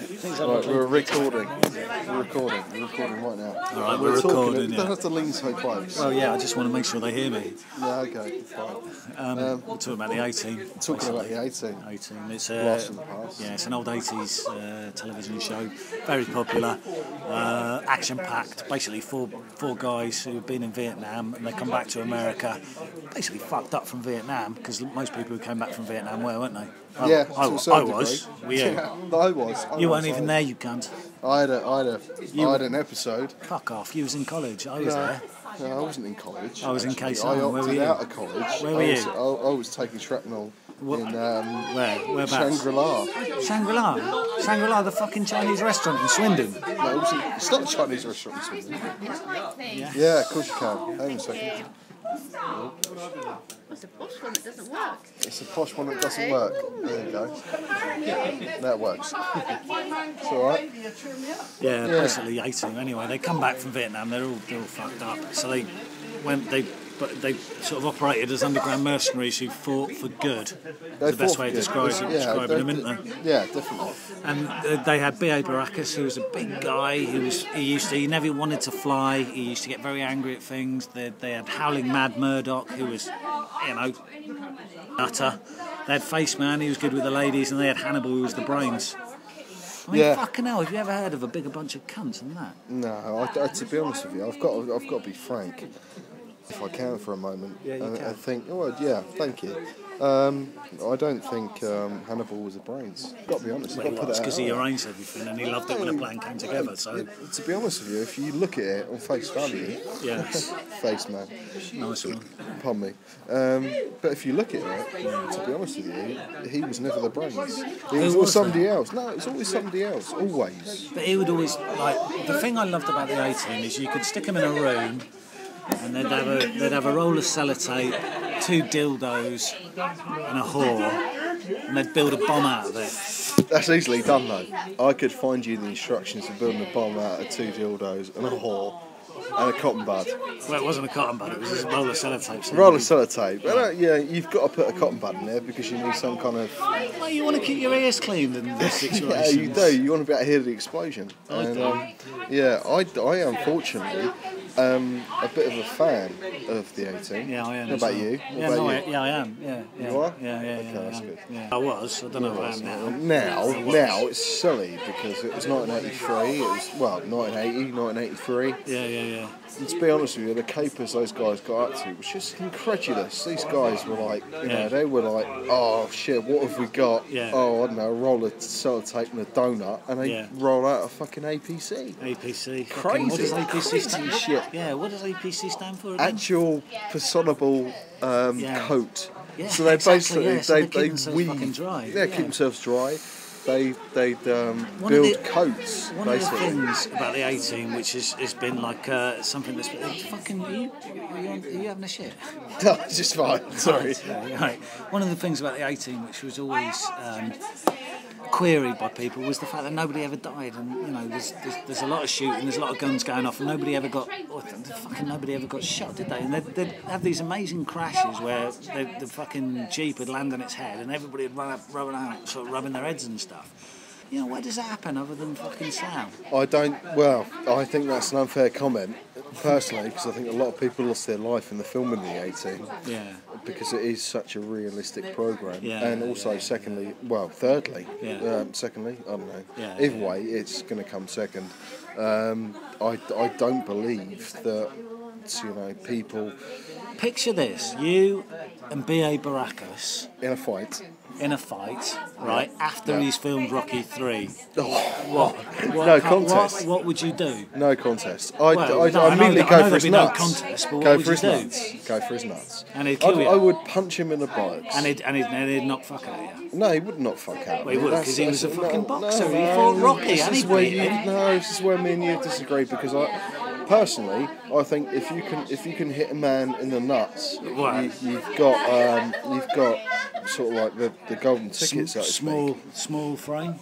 Right, we're recording. We're recording right now. All right, we're recording. You don't have to lean so close. Well, yeah, I just want to make sure they hear me. Yeah, okay, fine. We're talking about the 18. Talking about the 18. 18. It's Blast from the past. yeah, it's an old 80s television show, very popular, action-packed. Basically, four guys who've been in Vietnam and they come back to America, basically fucked up from Vietnam because most people who came back from Vietnam were, weren't they? Yeah, I to a was. degree. Were you? Yeah, I was. You weren't even there, you cunt. I had an episode. Fuck off. You was in college. I was there. No, I wasn't in college. I was in actually. Quezon. I Where were opted you? out of college. Where were you? I was taking shrapnel in Whereabouts? Shangri-La. Shangri-La? Shangri-La, the fucking Chinese restaurant in Swindon. No, it's not a Chinese restaurant in Swindon. Yeah, of course you can. Hang on a second. It's a posh one that doesn't work. It's a posh one that doesn't work. There you go. That works. It's alright. Yeah, basically 18. Anyway, they come back from Vietnam. They're all fucked up. So they sort of operated as underground mercenaries who fought for good. The best way of describing them, isn't they? Yeah, definitely. And they had B.A. Baracus, who was a big guy. He never wanted to fly. He used to get very angry at things. They had Howling Mad Murdoch, who was, nutter. They had Faceman, he was good with the ladies, and they had Hannibal, who was the brains. I mean, fucking hell, have you ever heard of a bigger bunch of cunts than that? No, to be honest with you, I've got to be frank, if I can for a moment. Yeah, you can. I think, thank you. I don't think Hannibal was a brains. Got to be honest. Well, it's because he arranged everything and he loved it when a plan came together. So, to be honest with you, if you look at it on face value, face man, nice one. Pardon me. But if you look at it, to be honest with you, he was never the brains. It was always somebody else. No, it's always somebody else. Always. But he would always the thing I loved about the 18 is you could stick him in a room. And they'd have a roll of sellotape, 2 dildos, and a whore, and they'd build a bomb out of it. That's easily done though. I could find you the instructions for building a bomb out of 2 dildos and a whore and a cotton bud. Well, it wasn't a cotton bud, it was just a roll of sellotape. So roll of sellotape. You've got to put a cotton bud in there because you need some kind of... Well, you want to keep your ears cleaned in this situation. Yeah, you do. You want to be able to hear the explosion. I unfortunately... a bit of a fan of the 18. Yeah, I am. What about you? I am. Yeah. You are? Yeah. Okay, that's good. Yeah. I was. I don't know if I am now. Now it's silly because it was 1983. It was 1980, 1983. Yeah. And to be honest with you, the capers those guys got up to was just incredulous. These guys were like, they were like, oh shit, what have we got? Yeah. Oh, I don't know, a roll of sellotape and a donut, and they roll out a fucking APC. APC. Crazy. What does APC stand for? Shit. Yeah, what does APC stand for again? Actual personable coat. Yeah, so they basically so they keep they themselves weave. fucking dry. Yeah, keep themselves dry. They build coats. One of the things about the 18, which has been like something that's fucking. Are you having a shit? No, it's just fine. Sorry. Right. One of the things about the 18, which was always queried by people, was the fact that nobody ever died, and there's a lot of shooting, there's a lot of guns going off, and nobody ever got shot, did they? And they'd have these amazing crashes where the fucking jeep would land on its head, and everybody would run out, sort of rubbing their heads and stuff. Where does that happen other than fucking Slough? I think that's an unfair comment, personally, because I think a lot of people lost their life in the filming of the 18. Yeah. Because it is such a realistic programme. Yeah. And also, thirdly, secondly, I don't know. Yeah, Either way, it's going to come second. I don't believe that, people... Picture this, you and B.A. Baracus... In a fight, right, after he's filmed Rocky 3. No contest. What would you do? No contest. I'd I immediately go for his nuts. No contest, but what would you do? Go for his nuts. And he'd kill you. I would punch him in the bollocks. And he'd knock fuck out of you. No, he would not fuck out. Well, he would, because he was a fucking boxer. He fought Rocky, and he beat him. No, this is where me and you disagree, because personally, I think if you can hit a man in the nuts, you've got sort of like the golden ticket, so to speak. Small frame.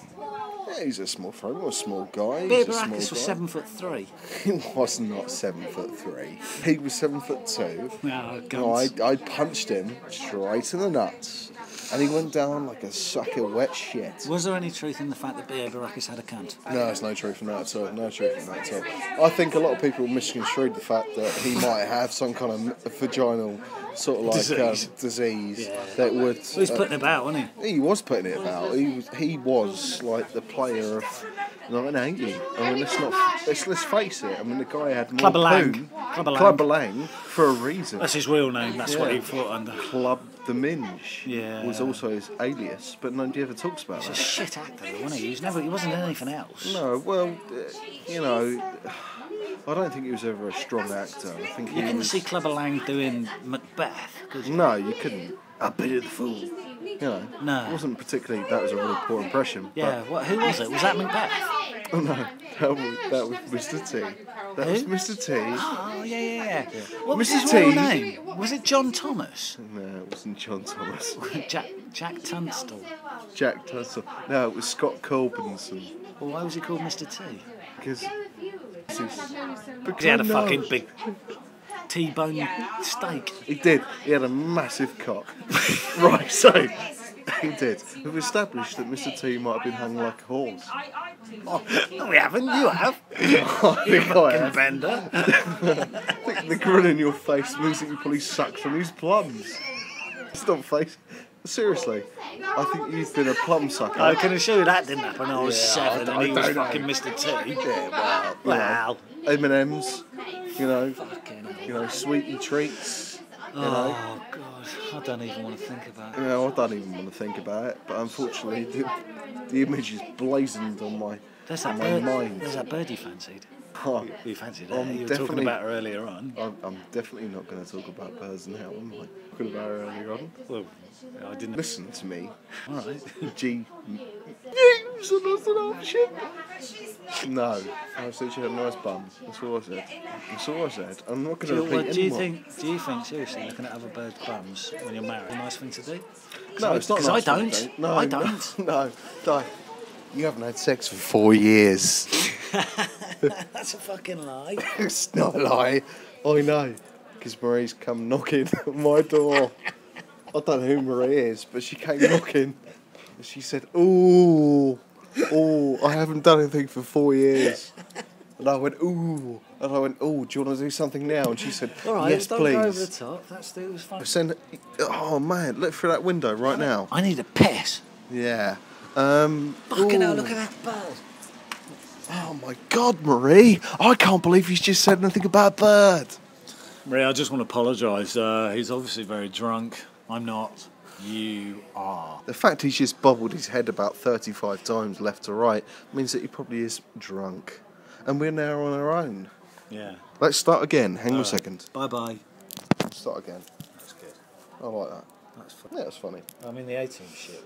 Yeah, he's a small frame, not a small guy. B.A. Baracus was 7'3". He was not 7'3". He was 7'2". Oh, I punched him straight in the nuts. and he went down like a sack of wet shit. Was there any truth in the fact that B.A. Baracus had a cunt? No, there's no truth in that at all. No truth in that at all. I think a lot of people misconstrued the fact that he might have some kind of vaginal sort of like disease that would. He was putting it about, wasn't he? He was putting it about. He was like the player of 1980. I mean, let's face it. I mean, the guy had more poon. Club Lang for a reason. That's his real name. That's what he fought under. Club the Minge was also his alias, but nobody ever talks about that. He's a shit actor, wasn't he? He wasn't anything else. No, well, you know, I don't think he was ever a strong actor. I think you couldn't see Clubber Lang doing Macbeth, could you? No, you couldn't. I pity the fool. You know, no. It wasn't particularly. That was a really poor impression. Yeah, who was it? Was that Macbeth? Oh no, that was Mr. T. That was Mr. T. Oh, yeah. What was Mr. his T. real name? Was it John Thomas? No, it wasn't John Thomas. Jack Tunstall. Jack Tunstall. No, it was Scott Colbinson. Well, why was he called Mr. T? Because he had a fucking big T-bone steak. He did. He had a massive cock. Right, so he did. We've established that Mr. T might have been hung like a horse. Oh, no, we haven't. You have. I think I have. Bender. I think the grin in your face means that you probably sucked on these plums. Stop face. Seriously, I think you've been a plum sucker. I can assure you that didn't happen. I was 7 and he was fucking Mr. T. Yeah, well. M&M's, you know, sweetie treats. You know. Oh God, I don't even want to think about it. You know, I don't even want to think about it. But unfortunately, the image is blazoned on my mind. There's that bird you fancied. Oh, you fancied her. You were talking about her earlier on. I'm definitely not going to talk about birds now, am I? Talking about her earlier on. Well, I didn't. Listen to me. All right. G. No, I said she had a nice bum. That's all I said. That's all I said. I'm not going to repeat anymore. Do you think seriously looking at other birds' bums when you're married is a nice thing to do? No, it's not. Because I don't. No, I don't. No, no. You haven't had sex for 4 years. That's a fucking lie. It's not a lie. I know. Because Marie's come knocking at my door. I don't know who Marie is, but she came knocking. And she said, ooh, I haven't done anything for 4 years. And I went, ooh. And I went, ooh, do you want to do something now? And she said, all right, yes, don't please. Go over the top. It was fun. Oh, man, look through that window right now. I need a piss. Yeah. Fucking hell, look at that bird. Oh my God, Marie! I can't believe he's just said anything about a bird. Marie, I just want to apologise. He's obviously very drunk. I'm not. You are. The fact he's just bobbled his head about 35 times left to right means that he probably is drunk. And we're now on our own. Yeah. Let's start again. Hang on a second. Bye-bye. Start again. That's good. I like that. That's funny. Yeah, that's funny. I mean, the 18 shit.